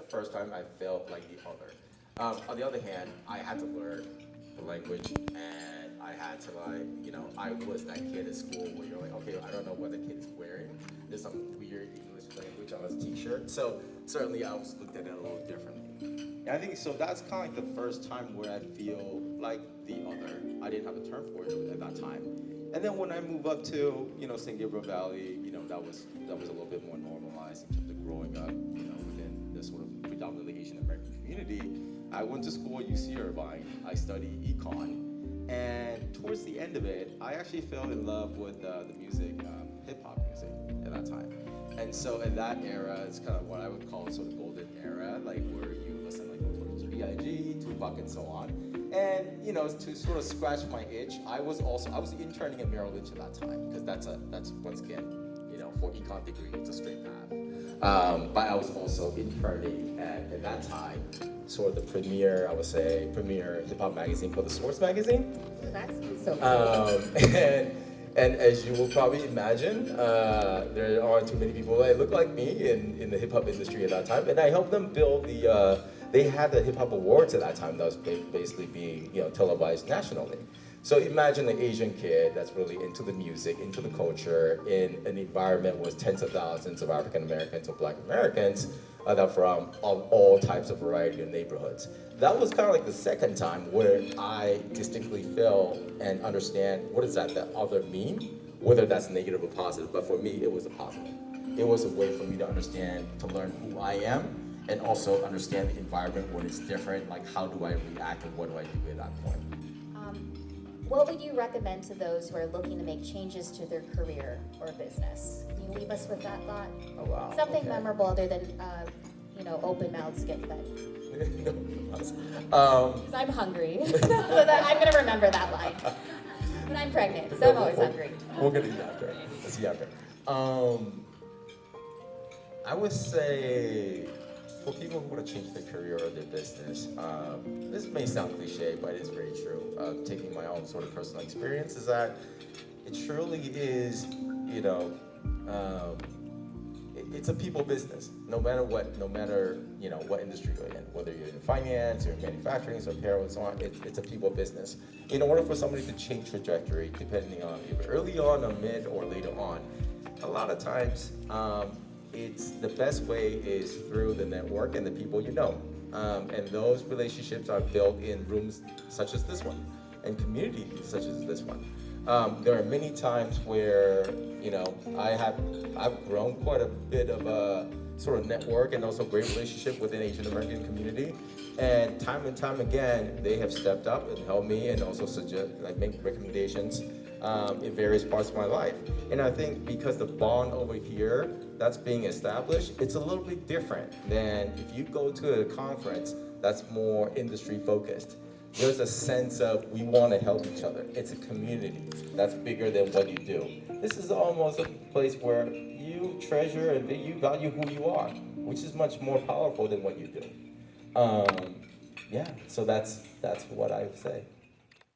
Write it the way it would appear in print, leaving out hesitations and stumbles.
first time I felt like the other. On the other hand, I had to learn the language, and I had to I was that kid at school where you're like, okay, I don't know what the kid is wearing. There's some weird English language on his t-shirt. So certainly I was looked at it a little differently. And I think so that's kind of like the first time where I feel like the other. I didn't have a term for it at that time. And then when I moved up to, San Gabriel Valley, that was a little bit more normalized in terms of growing up, within the sort of predominantly Asian American community. I went to school at UC Irvine. I studied econ. And towards the end of it, I actually fell in love with the music, hip-hop music at that time. And so in that era, it's kind of what I would call sort of golden era, like where you listen to Notorious B.I.G., Tupac, and so on. And to sort of scratch my itch, I was interning at Merrill Lynch at that time, because that's once again, for econ degree, it's a straight path. But I was also interning at that time, sort of the premier hip hop magazine called The Source magazine. That's so cool. And as you will probably imagine, there aren't too many people that look like me in the hip hop industry at that time. And I helped them build they had the Hip Hop Awards at that time that was basically being televised nationally. So imagine an Asian kid that's really into the music, into the culture, in an environment with tens of thousands of African Americans or Black Americans that are from all types of variety of neighborhoods. That was kind of like the second time where I distinctly feel and understand what does that other mean, whether that's negative or positive. But for me, it was a positive. It was a way for me to understand, to learn who I am, and also understand the environment when it's different, like how do I react and what do I do at that point. What would you recommend to those who are looking to make changes to their career or business? Can you leave us with that thought? Oh, wow. Something okay. memorable other than, open mouths get fed. Because I'm hungry. So I'm going to remember that line. But I'm pregnant, so I'm always hungry. We're going to eat after. Let's eat after. I would say, for people who want to change their career or their business, this may sound cliche, but it's very true. Taking my own sort of personal experience is that it truly is, it's a people business. No matter what industry you're in, whether you're in finance, or in manufacturing, or apparel, and so on, it's a people business. In order for somebody to change trajectory, depending on either early on, or mid, or later on, a lot of times, it's the best way is through the network and the people you know. And those relationships are built in rooms such as this one and communities such as this one. There are many times where, I've grown quite a bit of a sort of network and also great relationship within Asian American community. And time again, they have stepped up and helped me and also make recommendations in various parts of my life. And I think because the bond over here that's being established, it's a little bit different than if you go to a conference that's more industry focused. There's a sense of we want to help each other. It's a community that's bigger than what you do. This is almost a place where you treasure and you value who you are, which is much more powerful than what you do. So that's what I would say.